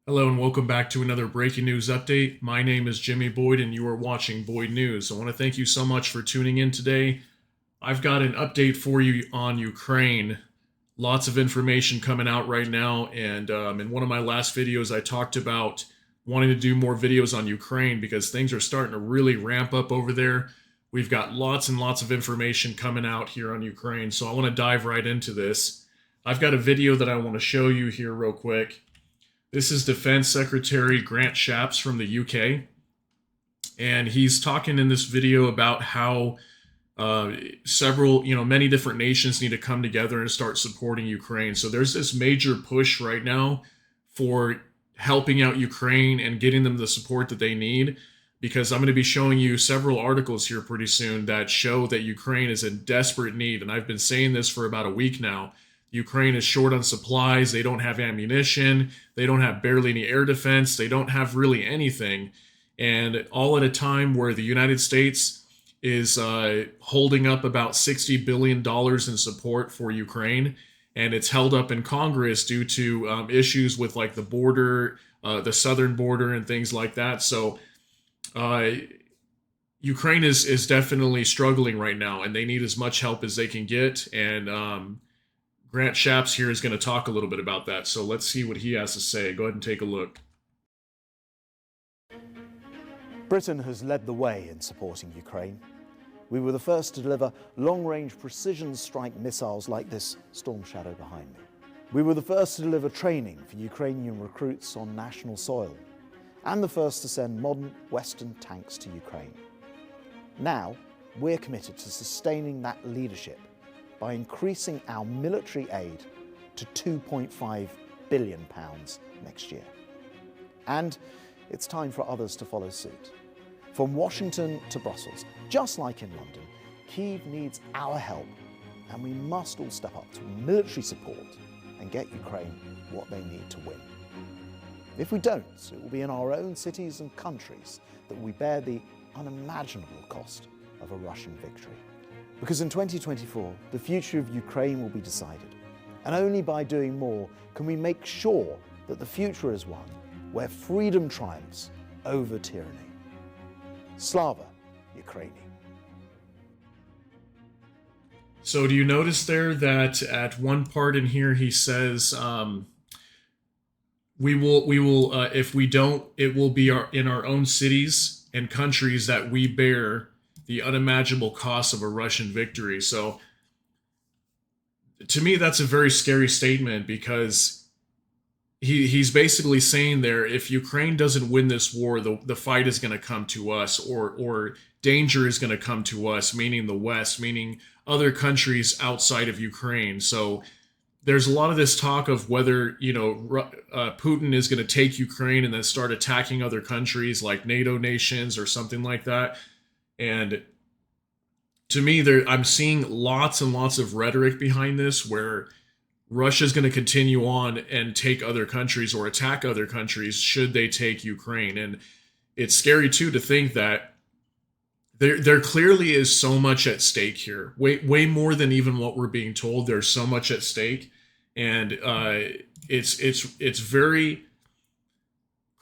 Hello and welcome back to another breaking news update. My name is Jimmy Boyd and you are watching Boyd News. I want to thank you so much for tuning in today. I've got an update for you on Ukraine. Lots of information coming out right now, and in one of my last videos I talked about wanting to do more videos on Ukraine because things are starting to really ramp up over there. We've got lots and lots of information coming out here on Ukraine, so I want to dive right into this. I've got a video that I want to show you here real quick. This is Defense Secretary Grant Shapps from the UK, and he's talking in this video about how many different nations need to come together and start supporting Ukraine. So there's this major push right now for helping out Ukraine and getting them the support that they need, because I'm going to be showing you several articles here pretty soon that show that Ukraine is in desperate need. And I've been saying this for about a week now. Ukraine is short on supplies. They don't have ammunition. They don't have barely any air defense. They don't have really anything. And all at a time where the United States is holding up about $60 billion in support for Ukraine. And it's held up in Congress due to issues with like the border, the southern border and things like that. So Ukraine is definitely struggling right now, and they need as much help as they can get. And Grant Shapps here is going to talk a little bit about that. So let's see what he has to say. Go ahead and take a look. Britain has led the way in supporting Ukraine. We were the first to deliver long-range precision strike missiles like this Storm Shadow behind me. We were the first to deliver training for Ukrainian recruits on national soil, and the first to send modern Western tanks to Ukraine. Now, we're committed to sustaining that leadership by increasing our military aid to £2.5 billion next year. And it's time for others to follow suit. From Washington to Brussels, just like in London, Kyiv needs our help, and we must all step up to military support and get Ukraine what they need to win. If we don't, it will be in our own cities and countries that we bear the unimaginable cost of a Russian victory. Because in 2024, the future of Ukraine will be decided. And only by doing more can we make sure that the future is one where freedom triumphs over tyranny. Slava Ukraini. So do you notice there that at one part in here he says, we will, if we don't, it will be in our own cities and countries that we bear the unimaginable cost of a Russian victory. So to me, that's a very scary statement, because he's basically saying there, if Ukraine doesn't win this war, the fight is going to come to us, or danger is going to come to us, meaning the West, meaning other countries outside of Ukraine. So there's a lot of this talk of whether, Putin is going to take Ukraine and then start attacking other countries like NATO nations or something like that. And to me, I'm seeing lots and lots of rhetoric behind this, where Russia's going to continue on and take other countries or attack other countries should they take Ukraine. And it's scary, too, to think that there clearly is so much at stake here, way more than even what we're being told. There's so much at stake, and it's very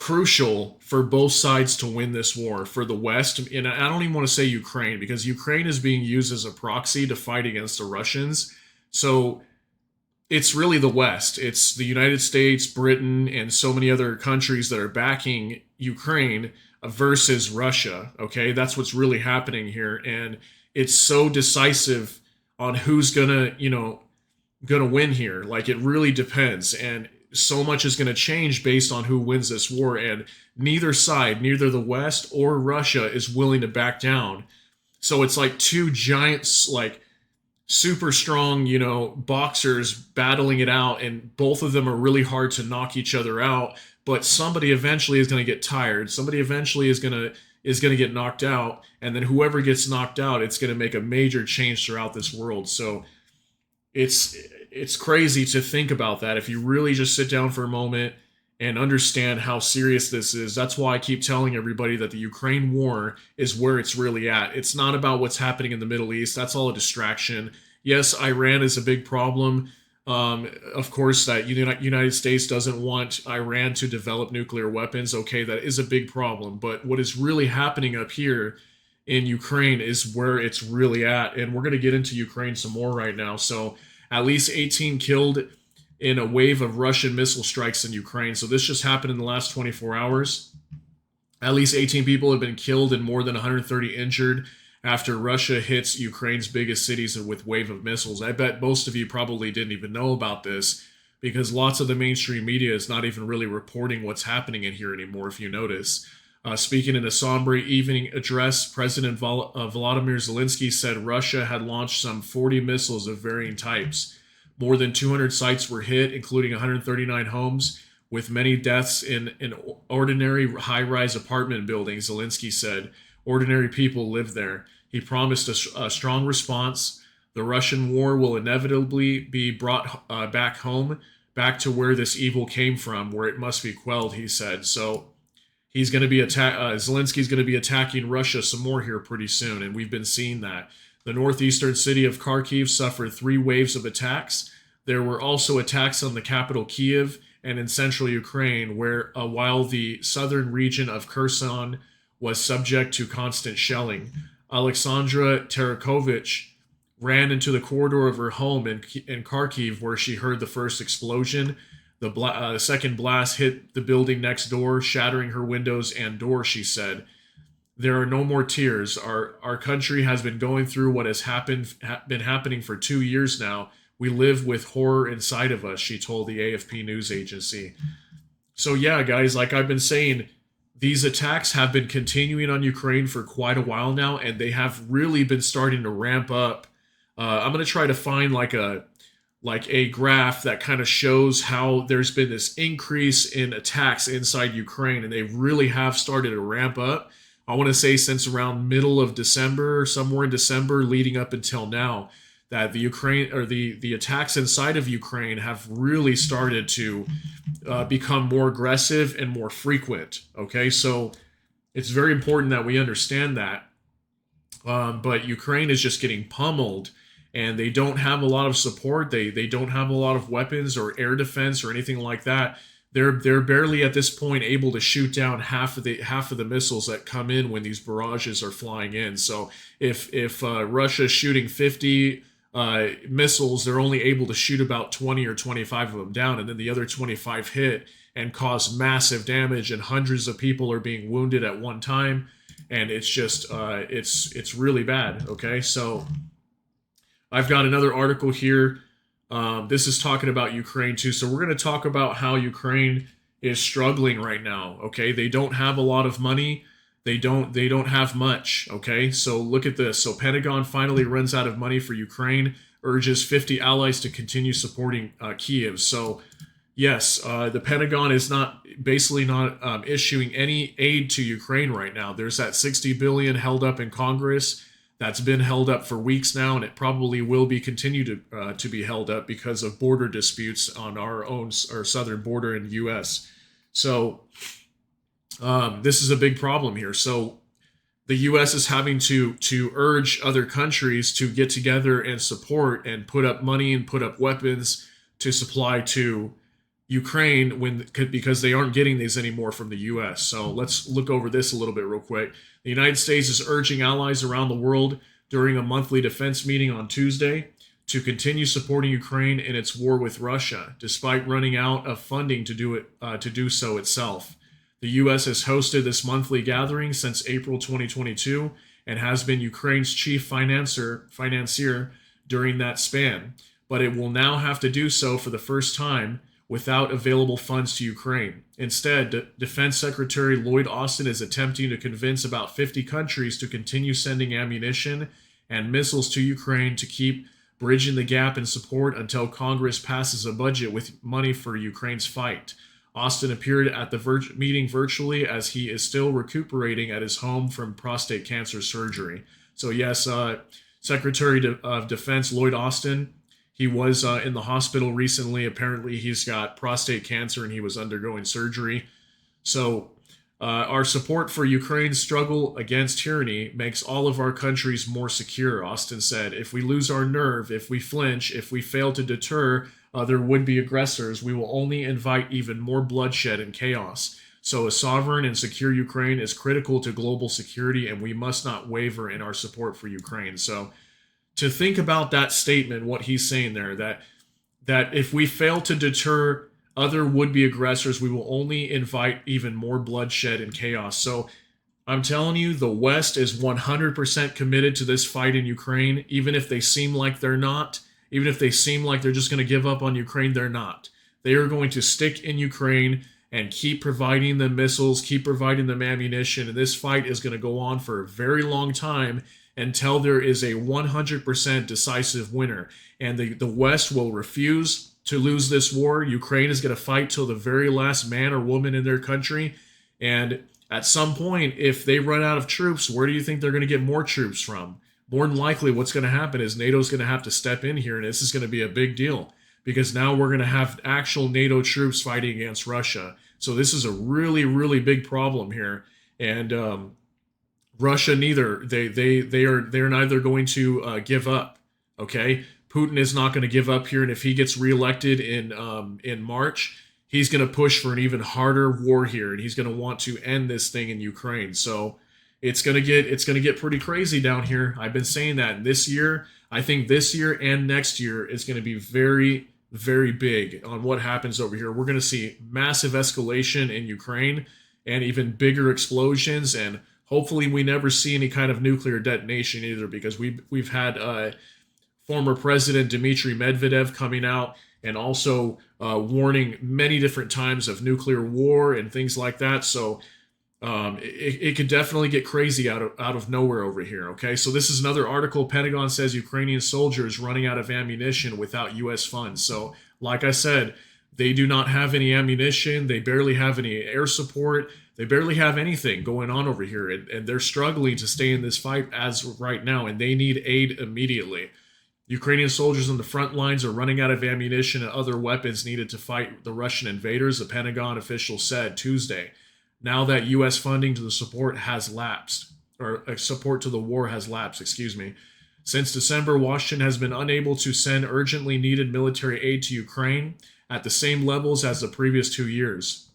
crucial for both sides to win this war, for the West. And I don't even want to say Ukraine, because Ukraine is being used as a proxy to fight against the Russians. So it's really the West. It's the United States, Britain, and so many other countries that are backing Ukraine versus Russia. Okay, that's what's really happening here. And it's so decisive on who's gonna win here. Like, it really depends. And so much is going to change based on who wins this war, and neither side, neither the West or Russia, is willing to back down. So it's like two giants, like super strong, boxers battling it out, and both of them are really hard to knock each other out, but somebody eventually is going to get tired. Somebody eventually is going to get knocked out, and then whoever gets knocked out, it's going to make a major change throughout this world. So it's crazy to think about that if you really just sit down for a moment and understand how serious this is. That's why I keep telling everybody that the Ukraine war is where it's really at. It's not about what's happening in the Middle East. That's all a distraction. Yes, Iran is a big problem. Of course, that United States doesn't want Iran to develop nuclear weapons. Okay, that is a big problem. But what is really happening up here in Ukraine is where it's really at. And we're going to get into Ukraine some more right now. So, at least 18 killed in a wave of Russian missile strikes in Ukraine. So, this just happened in the last 24 hours. At least 18 people have been killed and more than 130 injured after Russia hits Ukraine's biggest cities with wave of missiles. I bet most of you probably didn't even know about this because lots of the mainstream media is not even really reporting what's happening in here anymore, if you notice. Speaking in a somber evening address, President Volodymyr Zelensky said Russia had launched some 40 missiles of varying types. More than 200 sites were hit, including 139 homes, with many deaths in ordinary high-rise apartment buildings, Zelensky said. Ordinary people live there. He promised a strong response. The Russian war will inevitably be brought back home, back to where this evil came from, where it must be quelled, he said. So he's going to be Zelensky's going to be attacking Russia some more here pretty soon, and we've been seeing that. The northeastern city of Kharkiv suffered 3 waves of attacks. There were also attacks on the capital Kiev and in central Ukraine, where while the southern region of Kherson was subject to constant shelling. Alexandra Tarakovich ran into the corridor of her home in Kharkiv, where she heard the first explosion. The second blast hit the building next door, shattering her windows and door, she said. There are no more tears. Our country has been going through what has been happening for 2 years now. We live with horror inside of us, she told the AFP news agency. So yeah, guys, like I've been saying, these attacks have been continuing on Ukraine for quite a while now, and they have really been starting to ramp up. I'm going to try to find like a graph that kind of shows how there's been this increase in attacks inside Ukraine, and they really have started to ramp up. I want to say since around middle of December, somewhere in December, leading up until now, that the attacks inside of Ukraine have really started to become more aggressive and more frequent. Okay, so it's very important that we understand that. But Ukraine is just getting pummeled, and they don't have a lot of support. They don't have a lot of weapons or air defense or anything like that. They're barely at this point able to shoot down half of the missiles that come in when these barrages are flying in. So if Russia's shooting 50 missiles, they're only able to shoot about 20 or 25 of them down, and then the other 25 hit and cause massive damage, and hundreds of people are being wounded at one time, and it's just it's really bad. Okay, so I've got another article here. This is talking about Ukraine too, so we're going to talk about how Ukraine is struggling right now. Okay, they don't have a lot of money. They don't have much, okay? So look at this. So Pentagon finally runs out of money for Ukraine, urges 50 allies to continue supporting Kiev. So yes, the Pentagon is not issuing any aid to Ukraine right now. There's that $60 billion held up in Congress that's been held up for weeks now, and it probably will be continued to be held up because of border disputes on our southern border in the U.S. So this is a big problem here. So the U.S. is having to urge other countries to get together and support and put up money and put up weapons to supply to Ukraine because they aren't getting these anymore from the U.S. So let's look over this a little bit real quick. The United States is urging allies around the world during a monthly defense meeting on Tuesday to continue supporting Ukraine in its war with Russia, despite running out of funding to do so itself. The U.S. has hosted this monthly gathering since April 2022 and has been Ukraine's chief financier during that span, but it will now have to do so for the first time without available funds to Ukraine. Instead, Defense Secretary Lloyd Austin is attempting to convince about 50 countries to continue sending ammunition and missiles to Ukraine to keep bridging the gap in support until Congress passes a budget with money for Ukraine's fight. Austin appeared at the meeting virtually as he is still recuperating at his home from prostate cancer surgery. So yes, Secretary of Defense Lloyd Austin, he was in the hospital recently. Apparently he's got prostate cancer and he was undergoing surgery. So our support for Ukraine's struggle against tyranny makes all of our countries more secure, Austin said. If we lose our nerve, if we flinch, if we fail to deter other would-be aggressors, we will only invite even more bloodshed and chaos. So a sovereign and secure Ukraine is critical to global security, and we must not waver in our support for Ukraine. So to think about that statement, what he's saying there, that if we fail to deter other would-be aggressors, we will only invite even more bloodshed and chaos. So I'm telling you, the West is 100% committed to this fight in Ukraine, even if they seem like they're not. Even if they seem like they're just going to give up on Ukraine, they're not. They are going to stick in Ukraine and keep providing them missiles, keep providing them ammunition. And this fight is going to go on for a very long time until there is a 100% decisive winner. And the West will refuse to lose this war. Ukraine is going to fight till the very last man or woman in their country. And at some point, if they run out of troops, where do you think they're going to get more troops from? More than likely, what's going to happen is NATO's going to have to step in here, and this is going to be a big deal because now we're going to have actual NATO troops fighting against Russia. So this is a really, really big problem here. And Russia they're neither going to give up. Okay, Putin is not going to give up here, and if he gets reelected in March, he's going to push for an even harder war here, and he's going to want to end this thing in Ukraine. So it's going to get pretty crazy down here. I've been saying that this year. I think this year and next year is going to be very, very big on what happens over here. We're going to see massive escalation in Ukraine and even bigger explosions, and hopefully we never see any kind of nuclear detonation either, because we've had former President Dmitry Medvedev coming out and also warning many different times of nuclear war and things like that. So it could definitely get crazy out of nowhere over here. Okay, so this is another article. Pentagon says Ukrainian soldiers running out of ammunition without U.S. funds. So, like I said, they do not have any ammunition. They barely have any air support. They barely have anything going on over here, and they're struggling to stay in this fight as right now, and they need aid immediately. Ukrainian soldiers on the front lines are running out of ammunition and other weapons needed to fight the Russian invaders, the Pentagon official said Tuesday. Now that U.S. funding to the support has lapsed, or support to the war has lapsed, excuse me. Since December, Washington has been unable to send urgently needed military aid to Ukraine at the same levels as the previous 2 years.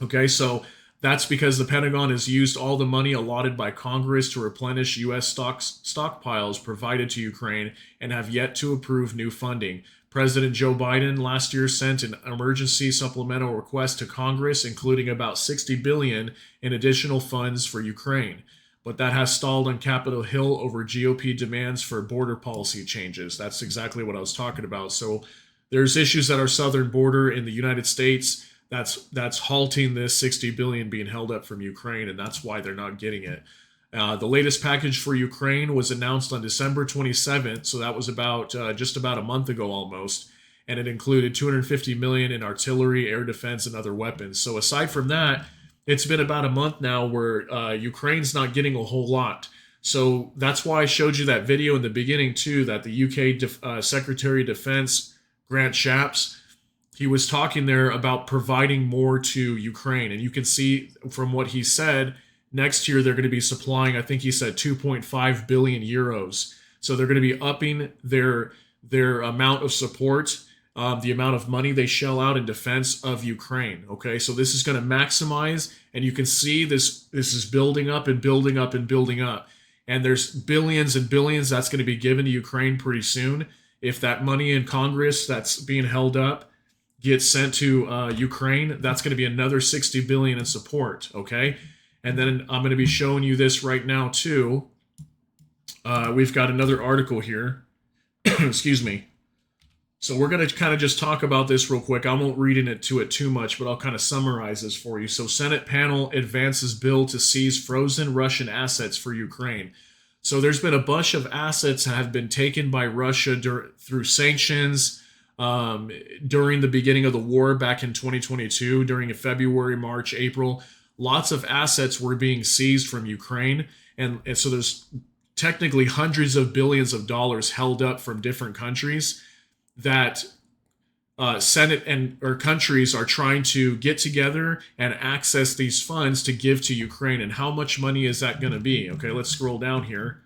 Okay, so that's because the Pentagon has used all the money allotted by Congress to replenish U.S. stockpiles provided to Ukraine and have yet to approve new funding. President Joe Biden last year sent an emergency supplemental request to Congress, including about $60 billion in additional funds for Ukraine. But that has stalled on Capitol Hill over GOP demands for border policy changes. That's exactly what I was talking about. So there's issues at our southern border in the United States that's halting this $60 billion being held up from Ukraine, and that's why they're not getting it. The latest package for Ukraine was announced on December 27th, so that was about just about a month ago almost, and it included $250 million in artillery, air defense, and other weapons. So aside from that, it's been about a month now where Ukraine's not getting a whole lot. So that's why I showed you that video in the beginning too, that the UK Secretary of Defense, Grant Shapps, he was talking there about providing more to Ukraine. And you can see from what he said, next year they're going to be supplying, I think he said 2.5 billion euros. So they're going to be upping their amount of support, the amount of money they shell out in defense of Ukraine. Okay, so this is going to maximize, and you can see this is building up and building up and building up. And there's billions and billions that's going to be given to Ukraine pretty soon. If that money in Congress that's being held up gets sent to Ukraine, that's going to be another 60 billion in support. Okay. And then I'm going to be showing you this right now too. We've got another article here. Excuse me. So we're going to kind of just talk about this real quick. I won't read into it too much, but I'll kind of summarize this for you. So Senate panel advances bill to seize frozen Russian assets for Ukraine. So there's been a bunch of assets that have been taken by Russia through sanctions during the beginning of the war back in 2022, during February, March, April. Lots of assets were being seized from Ukraine. And so there's technically hundreds of billions of dollars held up from different countries that Senate or countries are trying to get together and access these funds to give to Ukraine. And how much money is that going to be? Okay, let's scroll down here.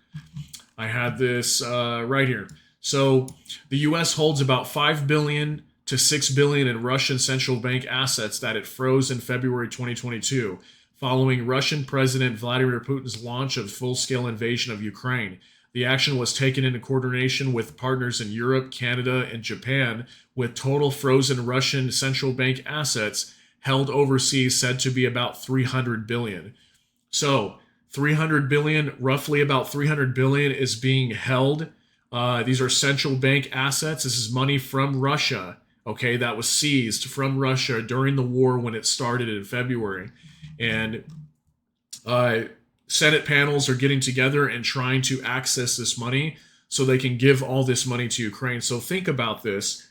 I had this right here. So the US holds about 5 billion to 6 billion in Russian central bank assets that it froze in February 2022, following Russian President Vladimir Putin's launch of full-scale invasion of Ukraine. The action was taken in coordination with partners in Europe, Canada, and Japan, with total frozen Russian central bank assets held overseas said to be about 300 billion. So, 300 billion, roughly about 300 billion is being held. These are central bank assets. This is money from Russia, okay, that was seized from Russia during the war when it started in February. And Senate panels are getting together and trying to access this money so they can give all this money to Ukraine. So think about this.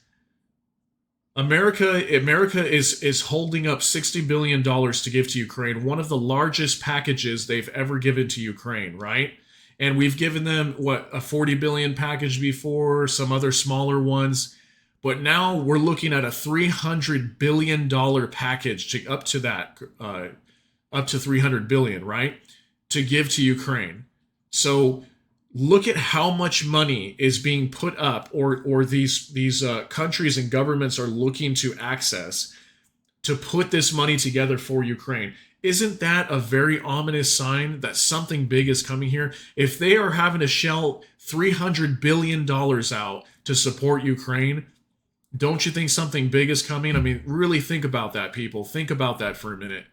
America is holding up $60 billion to give to Ukraine, one of the largest packages they've ever given to Ukraine, right? And we've given them, what, a 40 billion package before, some other smaller ones. But now we're looking at a $300 billion package to up to 300 billion, right? To give to Ukraine. So look at how much money is being put up, or these countries and governments are looking to access to put this money together for Ukraine. Isn't that a very ominous sign that something big is coming here? If they are having to shell $300 billion out to support Ukraine, don't you think something big is coming? I mean, really think about that, people. Think about that for a minute.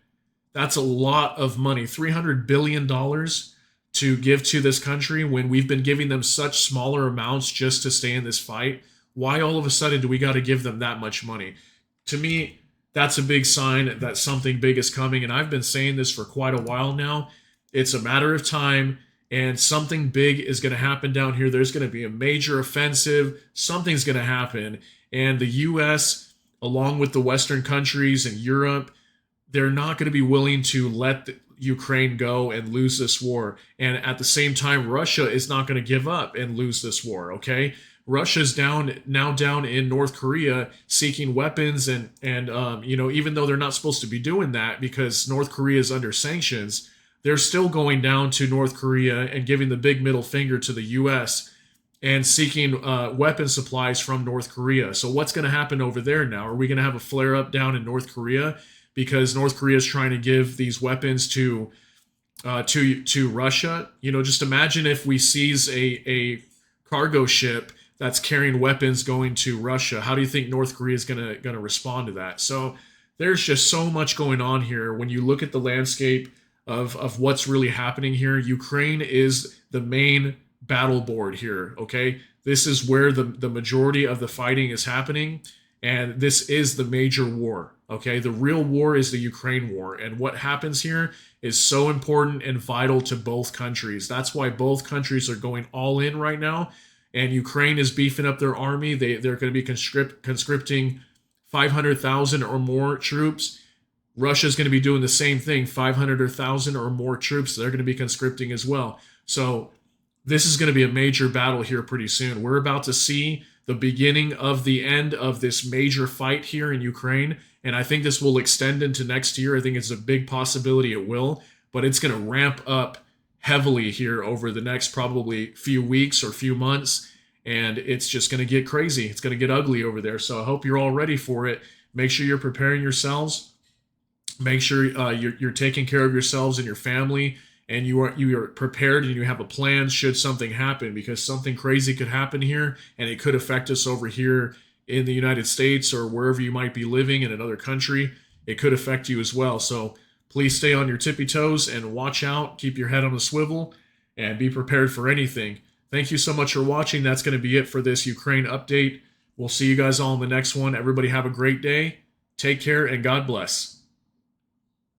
That's a lot of money. $300 billion to give to this country when we've been giving them such smaller amounts just to stay in this fight. Why all of a sudden do we got to give them that much money? To me, that's a big sign that something big is coming. And I've been saying this for quite a while now. It's a matter of time, and something big is going to happen down here. There's going to be a major offensive. Something's going to happen. And the U.S., along with the Western countries and Europe, they're not going to be willing to let Ukraine go and lose this war. And at the same time, Russia is not going to give up and lose this war, okay? Russia's down in North Korea seeking weapons and even though they're not supposed to be doing that because North Korea is under sanctions, they're still going down to North Korea and giving the big middle finger to the U.S. and seeking weapon supplies from North Korea. So what's going to happen over there now? Are we going to have a flare-up down in North Korea because North Korea is trying to give these weapons to Russia? You know, just imagine if we seize a cargo ship that's carrying weapons going to Russia. How do you think North Korea is going to respond to that? So there's just so much going on here. When you look at the landscape of what's really happening here, Ukraine is the main battle board here, okay? This is where the majority of the fighting is happening, and this is the major war, okay? The real war is the Ukraine war, and what happens here is so important and vital to both countries. That's why both countries are going all in right now, and Ukraine is beefing up their army. They're going to be conscripting 500,000 or more troops. Russia's going to be doing the same thing, 500 or 1,000 or more troops. They're going to be conscripting as well. So this is going to be a major battle here pretty soon. We're about to see the beginning of the end of this major fight here in Ukraine, and I think this will extend into next year. I think it's a big possibility it will, but it's going to ramp up heavily here over the next probably few weeks or few months, and it's just going to get crazy. It's going to get ugly over there, so I hope you're all ready for it. Make sure you're preparing yourselves. Make sure you're taking care of yourselves and your family, and you are prepared and you have a plan should something happen, because something crazy could happen here and it could affect us over here in the United States or wherever you might be living in another country. It could affect you as well. So please stay on your tippy toes and watch out. Keep your head on a swivel and be prepared for anything. Thank you so much for watching. That's going to be it for this Ukraine update. We'll see you guys all in the next one. Everybody have a great day. Take care and God bless.